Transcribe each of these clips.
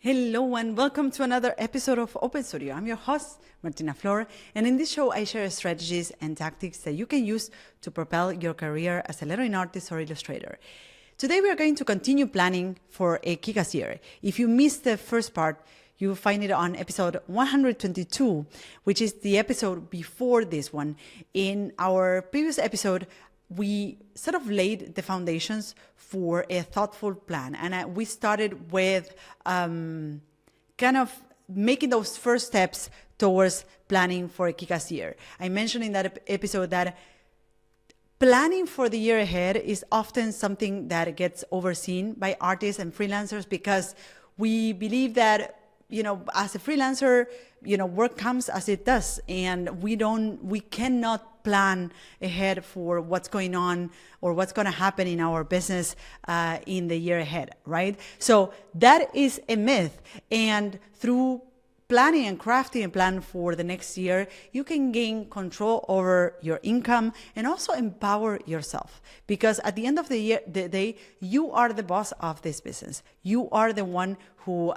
Hello and welcome to another episode of Open Studio. I'm your host, Martina Flor, and in this show I share strategies and tactics that you can use to propel your career as a lettering artist or illustrator. Today we are going to continue planning for a kick-ass year. If you missed the first part, you will find it on episode 122, which is the episode before this one. In our previous episode, we sort of laid the foundations for a thoughtful plan. And we started with kind of making those first steps towards planning for a kick-ass year. I mentioned in that episode that planning for the year ahead is often something that gets overseen by artists and freelancers because we believe that, as a freelancer, work comes as it does, and we cannot plan ahead for what's going on or what's going to happen in our business in the year ahead, right? So that is a myth. And through planning and crafting a plan for the next year, you can gain control over your income and also empower yourself. Because at the end of the day, you are the boss of this business. You are the one who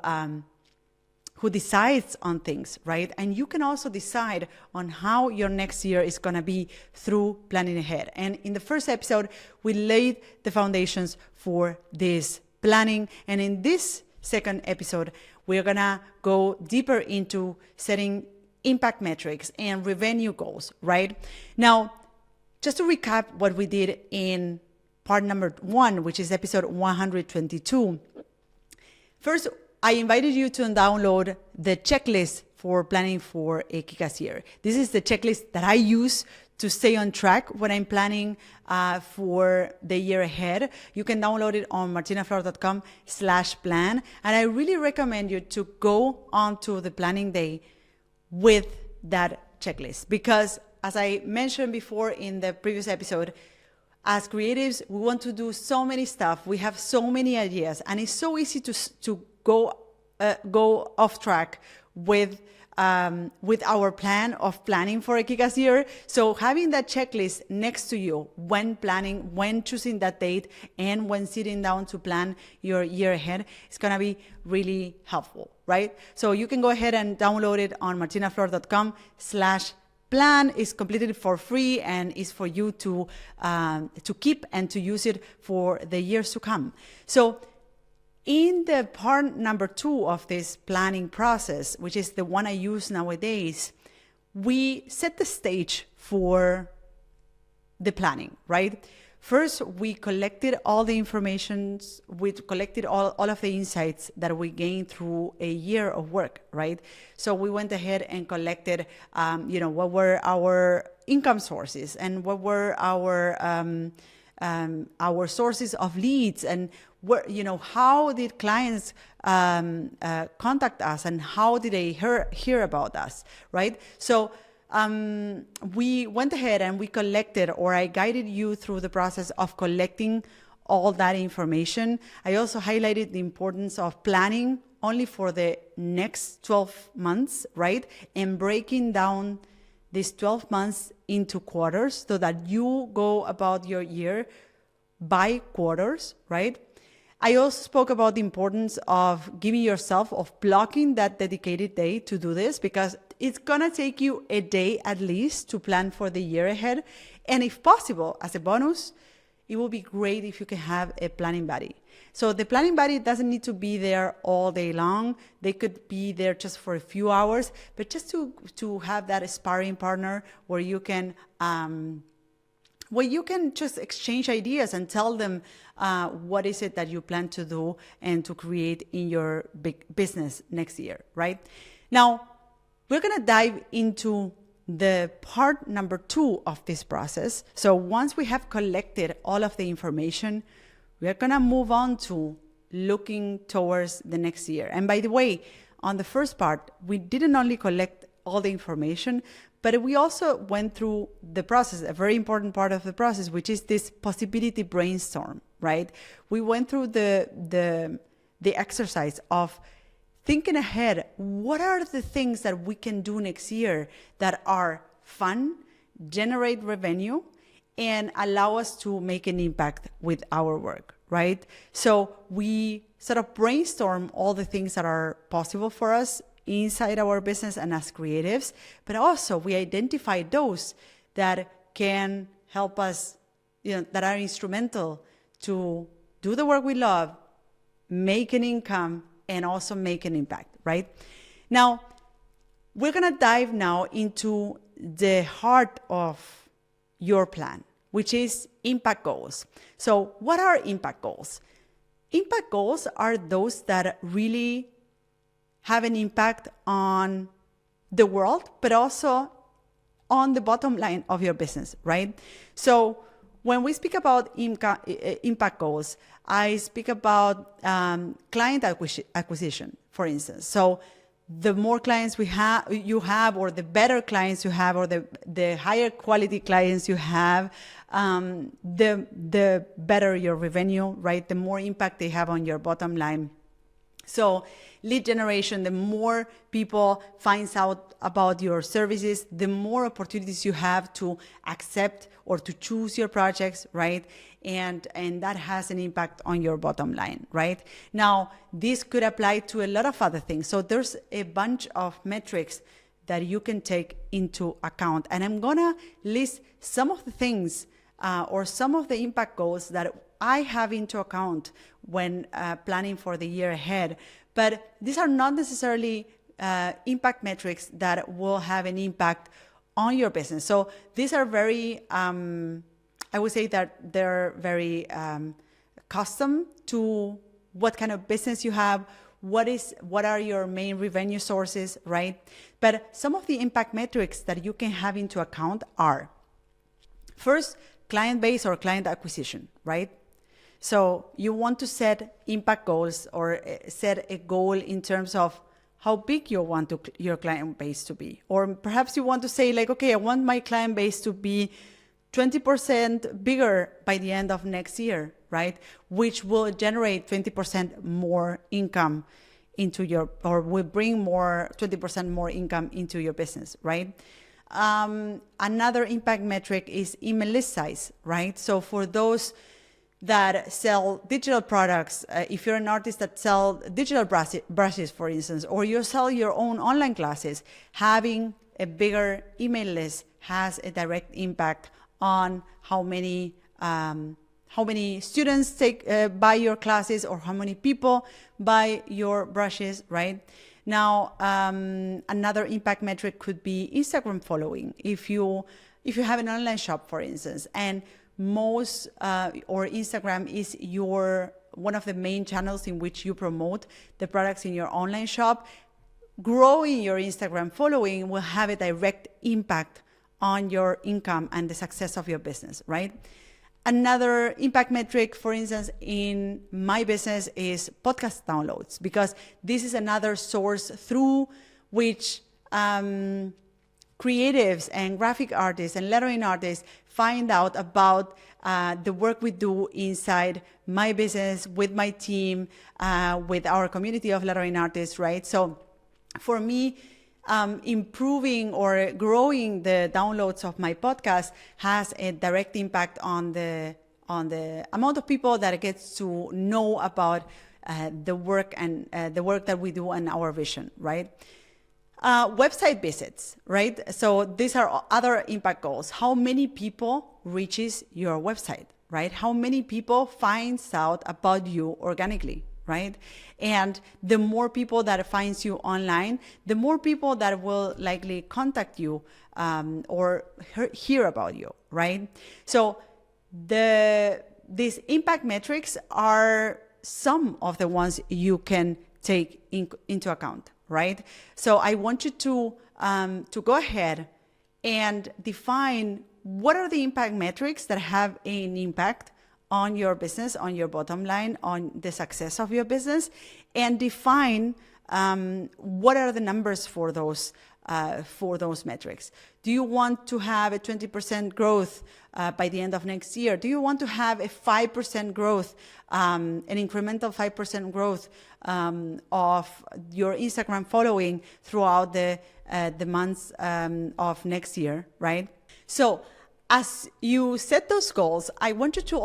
decides on things, right? And you can also decide on how your next year is going to be through planning ahead. And in the first episode, we laid the foundations for this planning. And in this second episode, we're going to go deeper into setting impact metrics and revenue goals, right? Now, just to recap what we did in part number 1, which is episode 122. First, I invited you to download the checklist for planning for a kick-ass year. This is the checklist that I use to stay on track when I'm planning for the year ahead. You can download it on martinaflor.com/plan. And I really recommend you to go onto the planning day with that checklist. Because as I mentioned before in the previous episode, as creatives, we want to do so many stuff. We have so many ideas, and it's so easy to go off track with our plan of planning for a kick-ass year. So having that checklist next to you when planning, when choosing that date, and when sitting down to plan your year ahead is going to be really helpful, right? So you can go ahead and download it on martinaflor.com/plan. It's completely for free and is for you to keep and to use it for the years to come. So in the part number 2 of this planning process, which is the one I use nowadays, we set the stage for the planning, right? First, we collected all the information, we collected all of the insights that we gained through a year of work, right? So we went ahead and collected, what were our income sources and what were our sources of leads, and how did clients contact us, and how did they hear about us, right? So we went ahead and we collected, or I guided you through the process of collecting all that information. I also highlighted the importance of planning only for the next 12 months, right? And breaking down these 12 months into quarters so that you go about your year by quarters, right? I also spoke about the importance of giving yourself, of blocking that dedicated day to do this, because it's going to take you a day at least to plan for the year ahead. And if possible, as a bonus, it will be great if you can have a planning buddy. So the planning buddy doesn't need to be there all day long. They could be there just for a few hours, but just to have that sparring partner where you can just exchange ideas and tell them what is it that you plan to do and to create in your big business next year, right? Now, we're going to dive into the part number 2 of this process. So once we have collected all of the information, we're going to move on to looking towards the next year. And by the way, on the first part, we didn't only collect all the information, but we also went through the process, a very important part of the process, which is this possibility brainstorm, right? We went through the exercise of thinking ahead. What are the things that we can do next year that are fun, generate revenue, and allow us to make an impact with our work, right? So we sort of brainstorm all the things that are possible for us inside our business and as creatives, but also we identify those that can help us, that are instrumental to do the work we love, make an income, and also make an impact, right? Now, we're going to dive now into the heart of your plan, which is impact goals. So what are impact goals? Impact goals are those that really have an impact on the world, but also on the bottom line of your business, right? So when we speak about impact goals, I speak about client acquisition, for instance. So the more clients you have, or the better clients you have, or the higher quality clients you have, the better your revenue, right? The more impact they have on your bottom line. So lead generation, the more people finds out about your services, the more opportunities you have to accept or to choose your projects, right? And that has an impact on your bottom line, right? Now, this could apply to a lot of other things. So there's a bunch of metrics that you can take into account. And I'm gonna list some of the things or some of the impact goals that I have into account when planning for the year ahead. But these are not necessarily impact metrics that will have an impact on your business. So these are very, I would say that they're very custom to what kind of business you have, what are your main revenue sources, right? But some of the impact metrics that you can have into account are, first, client base or client acquisition, right? So you want to set impact goals or set a goal in terms of how big you want your client base to be. Or perhaps you want to say like, okay, I want my client base to be 20% bigger by the end of next year, right? Which will generate 20% more income into or will bring 20% more income into your business, right? Another impact metric is email list size, right? So for those that sell digital products, if you're an artist that sell digital brushes, for instance, or you sell your own online classes, having a bigger email list has a direct impact on how many students buy your classes, or how many people buy your brushes, right? Now, another impact metric could be Instagram following. If you have an online shop, for instance, and or Instagram is one of the main channels in which you promote the products in your online shop, growing your Instagram following will have a direct impact on your income and the success of your business, right? Another impact metric, for instance, in my business is podcast downloads, because this is another source through which creatives and graphic artists and lettering artists find out about the work we do inside my business, with my team, with our community of lettering artists, right? So for me, improving or growing the downloads of my podcast has a direct impact on the amount of people that gets to know about the work and the work that we do and our vision, right? Website visits, right? So these are other impact goals. How many people reaches your website, right? How many people finds out about you organically, right? And the more people that finds you online, the more people that will likely contact you or hear about you, right? So these impact metrics are some of the ones you can take into account, right? So I want you to go ahead and define what are the impact metrics that have an impact on your business, on your bottom line, on the success of your business, and define what are the numbers for those metrics. Do you want to have a 20% growth by the end of next year? Do you want to have a 5% growth, an incremental 5% growth of your Instagram following throughout the months of next year, right? So as you set those goals, I want you to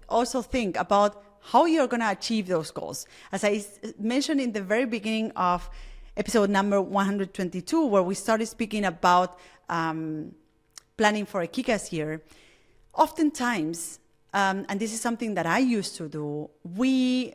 also think about how you're going to achieve those goals. As I mentioned in the very beginning of episode number 122, where we started speaking about planning for a kick-ass year, oftentimes, and this is something that I used to do, we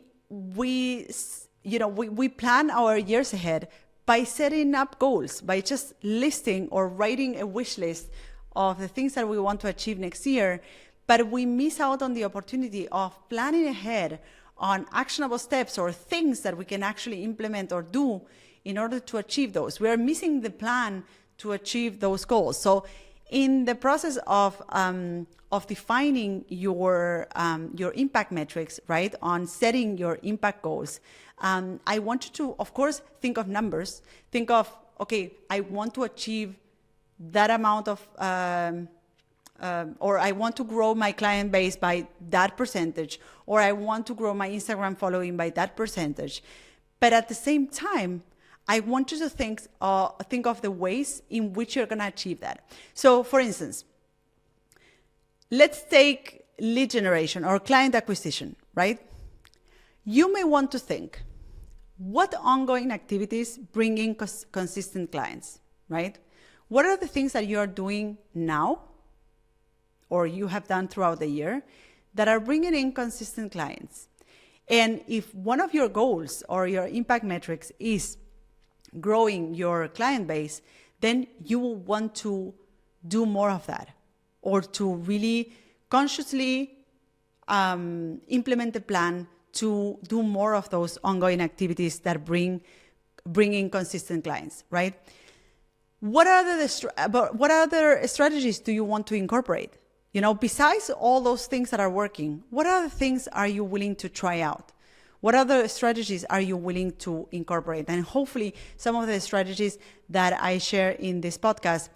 plan our years ahead by setting up goals, by just listing or writing a wish list of the things that we want to achieve next year. But we miss out on the opportunity of planning ahead on actionable steps or things that we can actually implement or do in order to achieve those. We are missing the plan to achieve those goals. So in the process of defining your impact metrics, right, on setting your impact goals, I want you to, of course, think of numbers. Think of, okay, I want to achieve that amount of, or I want to grow my client base by that percentage, or I want to grow my Instagram following by that percentage. But at the same time, I want you to think of the ways in which you're going to achieve that. So, for instance, let's take lead generation or client acquisition, right? You may want to think, what ongoing activities bring in consistent clients, right? What are the things that you are doing now or you have done throughout the year that are bringing in consistent clients? And if one of your goals or your impact metrics is growing your client base, then you will want to do more of that, or to really consciously implement a plan to do more of those ongoing activities that bring in consistent clients, right? What other strategies do you want to incorporate? You know, besides all those things that are working, what other things are you willing to try out? What other strategies are you willing to incorporate? And hopefully some of the strategies that I share in this podcast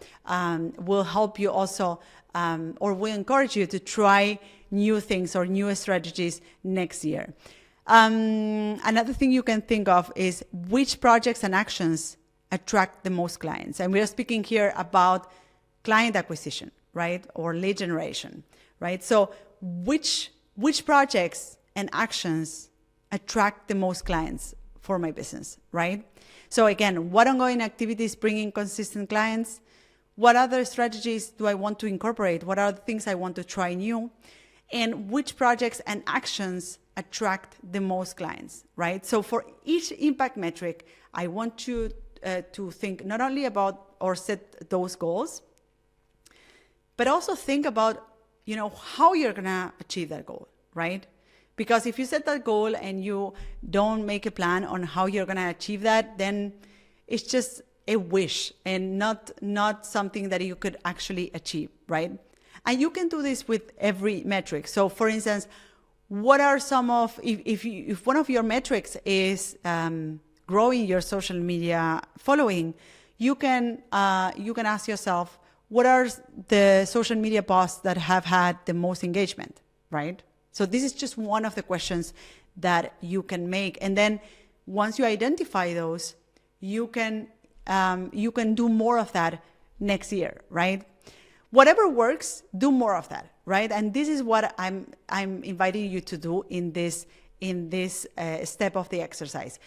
will help you also, or will encourage you to try new things or new strategies next year. Another thing you can think of is which projects and actions attract the most clients. And we are speaking here about client acquisition, right? Or lead generation, right? So which projects and actions attract the most clients for my business, right? So again, what ongoing activities bring in consistent clients? What other strategies do I want to incorporate? What are the things I want to try new? And which projects and actions attract the most clients, right? So for each impact metric, I want you to think not only about or set those goals, but also think about, you know, how you're gonna achieve that goal, right? Because if you set that goal and you don't make a plan on how you're gonna achieve that, then it's just a wish and not something that you could actually achieve, right? And you can do this with every metric. So for instance, what are some of, if one of your metrics is growing your social media following, you can ask yourself, what are the social media posts that have had the most engagement, right? So this is just one of the questions that you can make. And then once you identify those, you can do more of that next year, right? Whatever works, do more of that, right? And this is what I'm inviting you to do in this step of the exercise.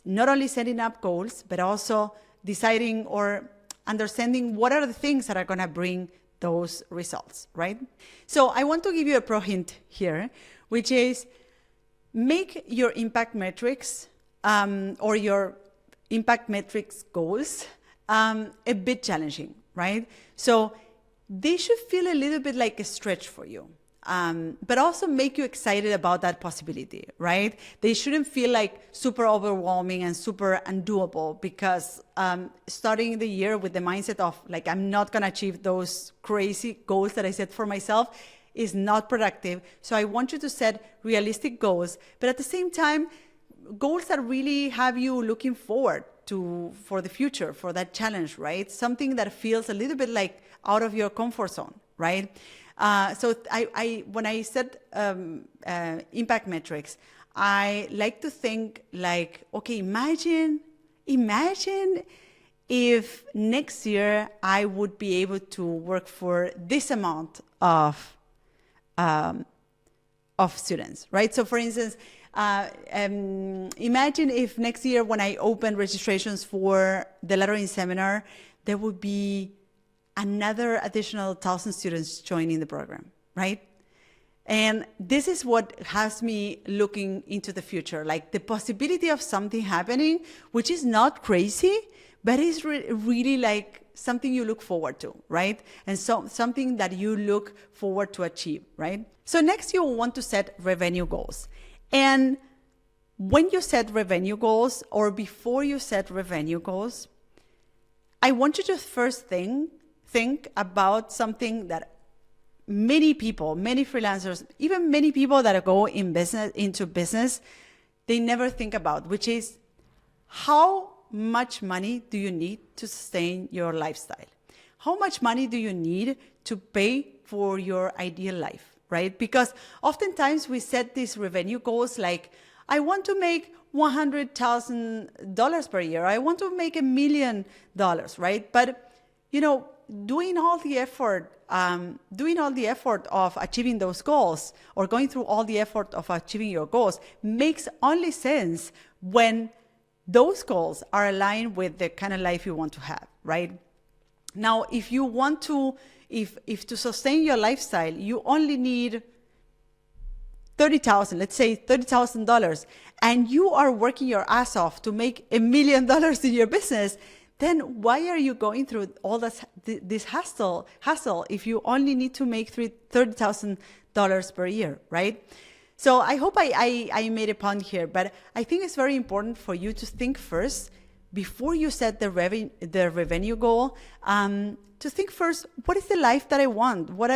Not only setting up goals, but also deciding or understanding what are the things that are going to bring those results, right? So I want to give you a pro hint here, which is make your impact metrics or your impact metrics goals a bit challenging, right? So they should feel a little bit like a stretch for you, but also make you excited about that possibility, right? They shouldn't feel like super overwhelming and super undoable, because starting the year with the mindset of like, I'm not going to achieve those crazy goals that I set for myself is not productive. So I want you to set realistic goals, but at the same time, goals that really have you looking forward to for the future, for that challenge, right? Something that feels a little bit like out of your comfort zone, right? So when I set impact metrics, I like to think like, okay, imagine if next year I would be able to work for this amount of students, right? So for instance, imagine if next year when I open registrations for the lettering seminar, there would be another additional 1,000 students joining the program, right? And this is what has me looking into the future, like the possibility of something happening, which is not crazy, but is really like something you look forward to, right? And so something that you look forward to achieve, right? So next you want to set revenue goals. And when you set revenue goals, or before you set revenue goals, I want you to first think about something that many people, many freelancers, even many people that go into business, they never think about, which is how much money do you need to sustain your lifestyle? How much money do you need to pay for your ideal life, right? Because oftentimes we set these revenue goals like, I want to make $100,000 per year. I want to make $1 million, right? But, doing all the effort of achieving those goals, or going through all the effort of achieving your goals, makes only sense when those goals are aligned with the kind of life you want to have, right? Now, if you want to, if to sustain your lifestyle, you only need $30,000, let's say $30,000, and you are working your ass off to make $1 million in your business, then why are you going through all this hassle if you only need to make $30,000 per year, right? So I hope I made a point here, but I think it's very important for you to think first, before you set the revenue goal, to think first, what is the life that I want? What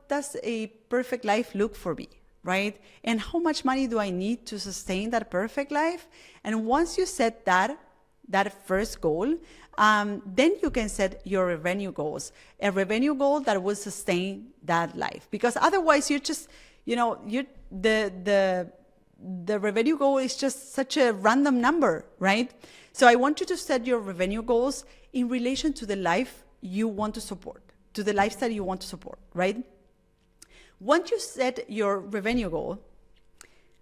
does a perfect life look for me, right? And how much money do I need to sustain that perfect life? And once you set that first goal, then you can set your revenue goals, a revenue goal that will sustain that life. Because otherwise you're just, the revenue goal is just such a random number, right? So I want you to set your revenue goals in relation to the life you want to support, to the lifestyle you want to support, right? Once you set your revenue goal,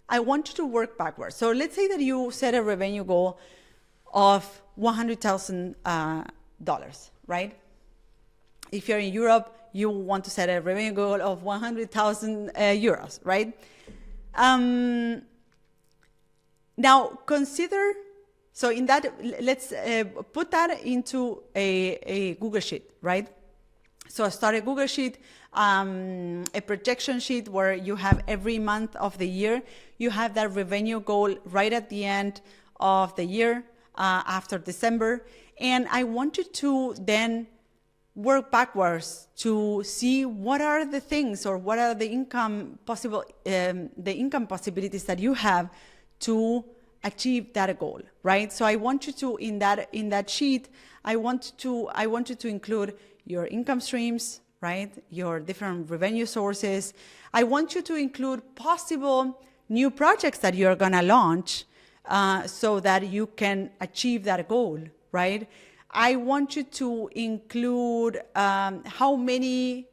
I want you to work backwards. So let's say that you set a revenue goal of $100,000, right? If you're in Europe, you want to set a revenue goal of 100,000 euros, right? Now consider, so in that, let's put that into a Google Sheet, right? So start a Google Sheet, a projection sheet where you have every month of the year, you have that revenue goal right at the end of the year, after December. And I want you to then work backwards to see what are the things, or what are the income possibilities that you have to achieve that goal, right? So I want you to, in that sheet, I want you to include your income streams, right? Your different revenue sources. I want you to include possible new projects that you're gonna launch, so that you can achieve that goal, right? I want you to include how many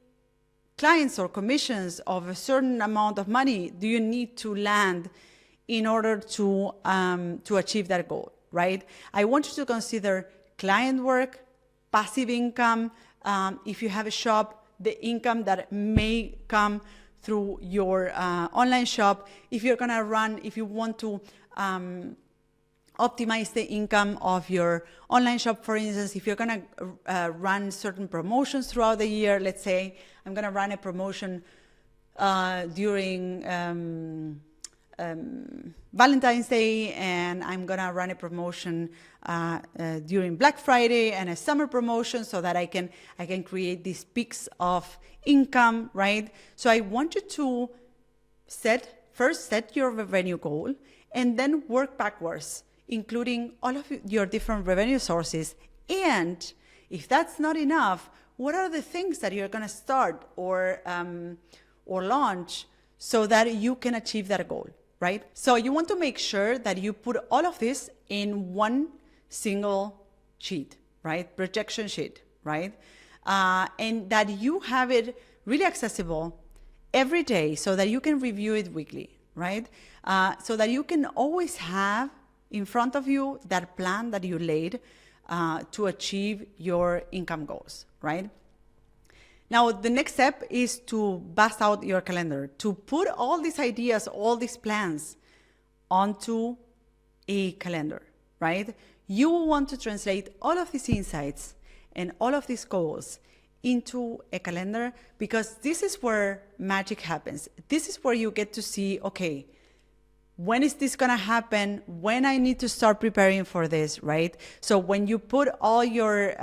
clients or commissions of a certain amount of money do you need to land in order to achieve that goal, right? I want you to consider client work, passive income, if you have a shop, the income that may come through your online shop. If you want to optimize the income of your online shop, for instance, if you're going to run certain promotions throughout the year, let's say I'm going to run a promotion during Valentine's Day, and I'm going to run a promotion during Black Friday, and a summer promotion, so that I can create these peaks of income, right? So I want you to first set your revenue goal, and then work backwards, including all of your different revenue sources. And if that's not enough, what are the things that you're going to start or launch so that you can achieve that goal, right? So you want to make sure that you put all of this in one single sheet, right? Projection sheet, right? And that you have it really accessible every day so that you can review it weekly, right? So that you can always have in front of you that plan that you laid to achieve your income goals, right? Now, the next step is to bust out your calendar, to put all these ideas, all these plans onto a calendar, right? You want to translate all of these insights and all of these goals into a calendar, because this is where magic happens. This is where you get to see, okay, when is this gonna happen? When I need to start preparing for this, right? So when you put all your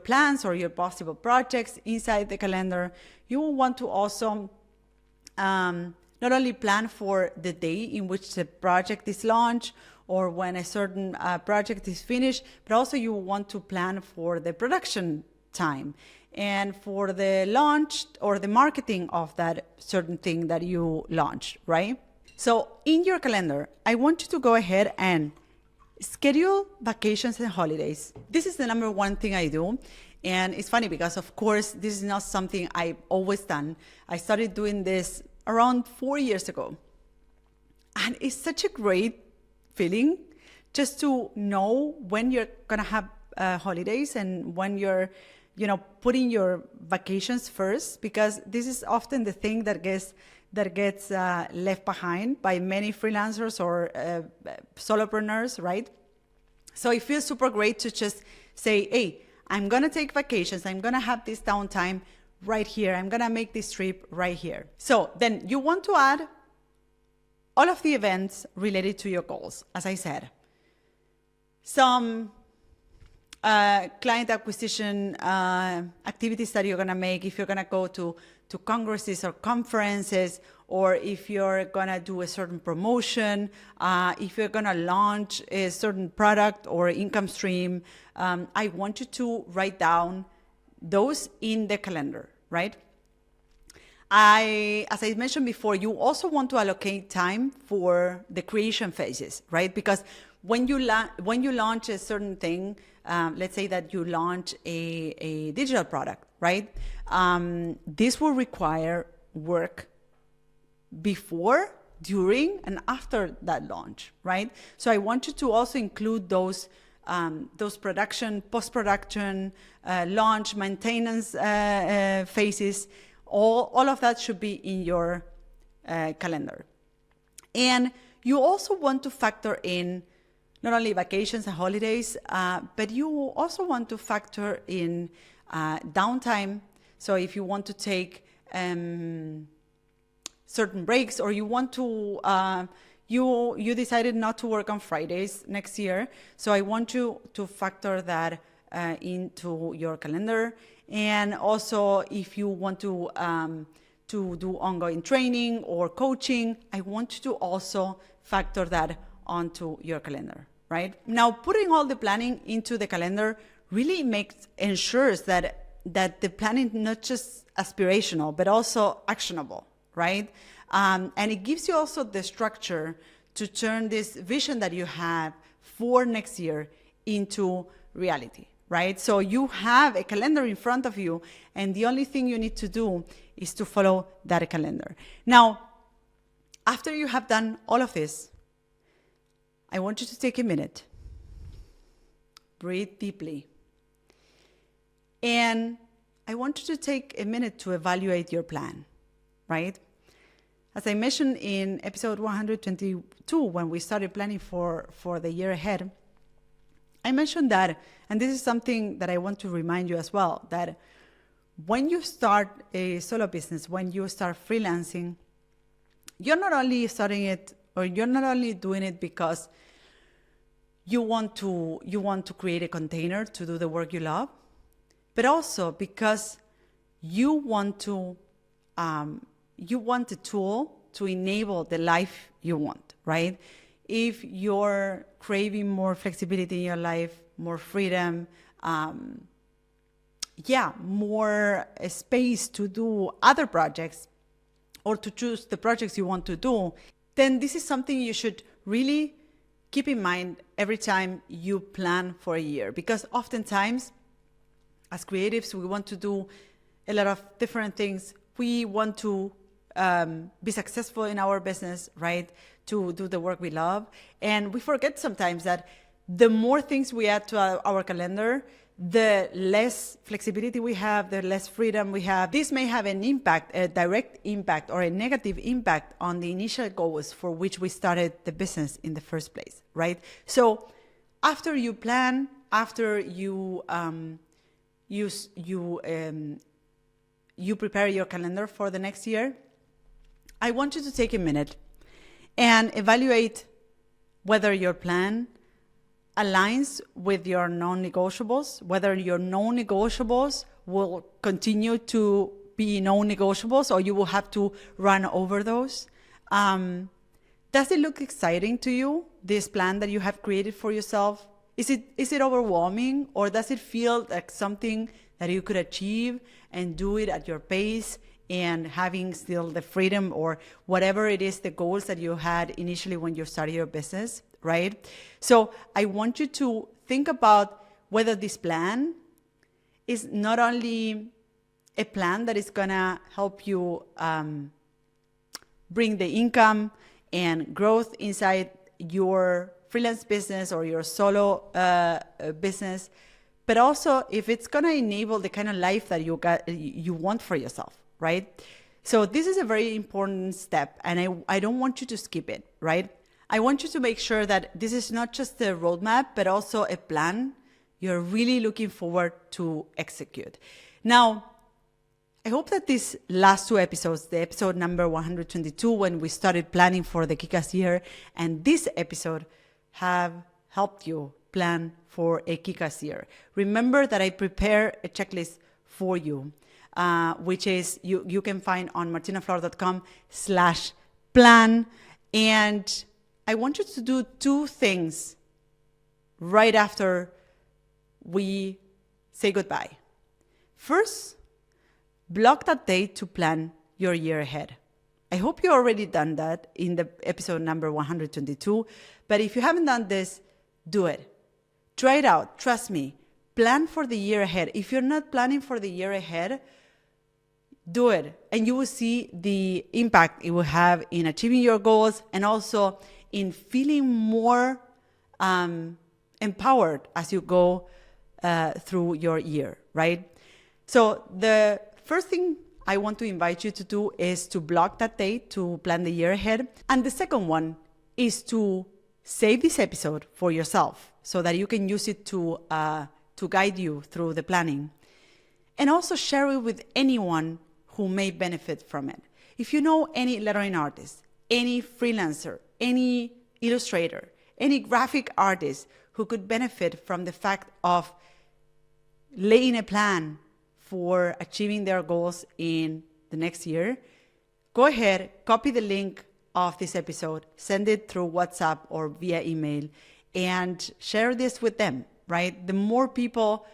plans or your possible projects inside the calendar, you will want to also not only plan for the day in which the project is launched or when a certain project is finished, but also you want to plan for the production time and for the launch or the marketing of that certain thing that you launched, right? So in your calendar, I want you to go ahead and schedule vacations and holidays. This is the number one thing I do. And it's funny because, of course, this is not something I've always done. I started doing this around 4 years ago. And it's such a great feeling just to know when you're going to have holidays and when you're, putting your vacations first, because this is often the thing that gets left behind by many freelancers or solopreneurs, right? So it feels super great to just say, hey, I'm going to take vacations. I'm going to have this downtime right here. I'm going to make this trip right here. So then you want to add all of the events related to your goals, as I said. Some client acquisition activities that you're going to make if you're going to go to congresses or conferences, or if you're going to do a certain promotion, if you're going to launch a certain product or income stream. I want you to write down those in the calendar, right? As I mentioned before, you also want to allocate time for the creation phases, right? Because when you launch a certain thing, let's say that you launch a digital product, right? This will require work before, during, and after that launch, right? So I want you to also include those production, post-production, launch, maintenance phases. All of that should be in your calendar. And you also want to factor in not only vacations and holidays, but you also want to factor in downtime. So if you want to take certain breaks, or you want to, you decided not to work on Fridays next year. So I want you to factor that into your calendar. And also, if you want to do ongoing training or coaching, I want you to also factor that onto your calendar, right? Now, putting all the planning into the calendar really ensures that the planning not just aspirational, but also actionable, right? And it gives you also the structure to turn this vision that you have for next year into reality, right? So you have a calendar in front of you, and the only thing you need to do is to follow that calendar. Now, after you have done all of this, I want you to take a minute, breathe deeply, and I want you to take a minute to evaluate your plan, right? As I mentioned in episode 122, when we started planning for the year ahead, I mentioned that, and this is something that I want to remind you as well, that when you start a solo business, when you start freelancing, you're not only starting it, or you're not only doing it because you want to create a container to do the work you love, but also because you want a tool to enable the life you want, right? If you're craving more flexibility in your life, more freedom, more space to do other projects or to choose the projects you want to do, then this is something you should really keep in mind every time you plan for a year. Because oftentimes, as creatives, we want to do a lot of different things. We want to be successful in our business, right? To do the work we love. And we forget sometimes that the more things we add to our calendar, the less flexibility we have, the less freedom we have. This may have an impact, a direct impact or a negative impact on the initial goals for which we started the business in the first place, right? So after you plan, after you prepare your calendar for the next year, I want you to take a minute and evaluate whether your plan aligns with your non-negotiables, whether your non-negotiables will continue to be non-negotiables or you will have to run over those. Does it look exciting to you, this plan that you have created for yourself? Is it overwhelming, or does it feel like something that you could achieve and do it at your pace and having still the freedom or whatever it is, the goals that you had initially when you started your business, right? So I want you to think about whether this plan is not only a plan that is gonna help you bring the income and growth inside your freelance business or your solo business, but also if it's gonna enable the kind of life that you want for yourself, right? So this is a very important step, and I don't want you to skip it, right? I want you to make sure that this is not just a roadmap, but also a plan you're really looking forward to execute. Now, I hope that these last two episodes, the episode number 122, when we started planning for the Kick-Ass year, and this episode have helped you plan for a Kick-Ass year. Remember that I prepare a checklist for you, which is you can find on martinaflor.com/plan. And I want you to do two things right after we say goodbye. First, block that date to plan your year ahead. I hope you already done that in the episode number 122. But if you haven't done this, do it. Try it out. Trust me. Plan for the year ahead. If you're not planning for the year ahead, do it. And you will see the impact it will have in achieving your goals and also in feeling more empowered as you go through your year, right? So the first thing I want to invite you to do is to block that date to plan the year ahead. And the second one is to save this episode for yourself so that you can use it to guide you through the planning. And also share it with anyone who may benefit from it. If you know any lettering artist, any freelancer, any illustrator, any graphic artist who could benefit from the fact of laying a plan for achieving their goals in the next year, go ahead, copy the link of this episode, send it through WhatsApp or via email, and share this with them, right? The more people,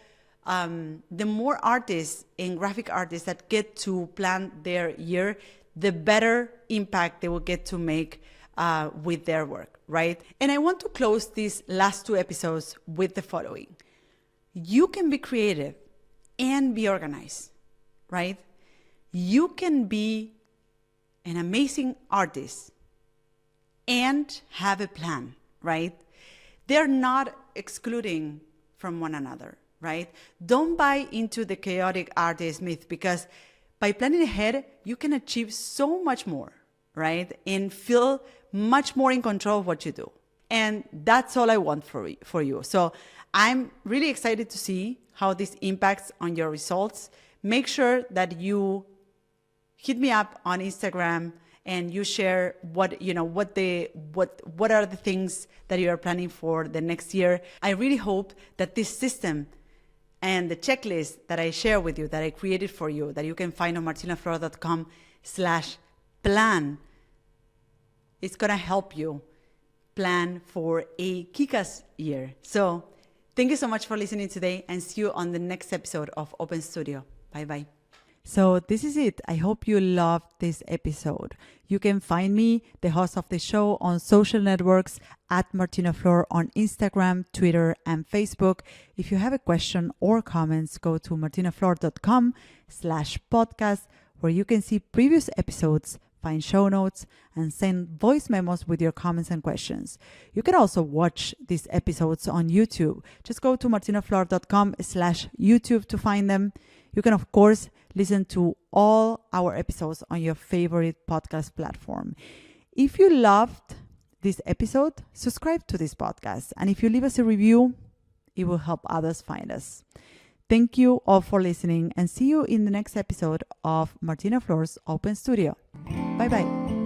the more artists and graphic artists that get to plan their year, the better impact they will get to make with their work, right? And I want to close these last two episodes with the following. You can be creative and be organized, right? You can be an amazing artist and have a plan, right? They're not excluding from one another, right? Don't buy into the chaotic artist myth, because by planning ahead, you can achieve so much more, right? And feel much more in control of what you do. And that's all I want for you. So I'm really excited to see how this impacts on your results. Make sure that you hit me up on Instagram and you share what are the things that you are planning for the next year. I really hope that this system and the checklist that I share with you, that I created for you, that you can find on martinaflor.com/plan, it's gonna help you plan for a kick-ass year. So thank you so much for listening today, and see you on the next episode of Open Studio. Bye-bye. So this is it. I hope you loved this episode. You can find me, the host of the show, on social networks at Martina Flor on Instagram, Twitter, and Facebook. If you have a question or comments, go to martinaflor.com/podcast, where you can see previous episodes, find show notes, and send voice memos with your comments and questions. You can also watch these episodes on YouTube. Just go to martinaflor.com/YouTube to find them. You can, of course, listen to all our episodes on your favorite podcast platform. If you loved this episode, subscribe to this podcast. And if you leave us a review, it will help others find us. Thank you all for listening, and see you in the next episode of Martina Flor's Open Studio. Bye-bye.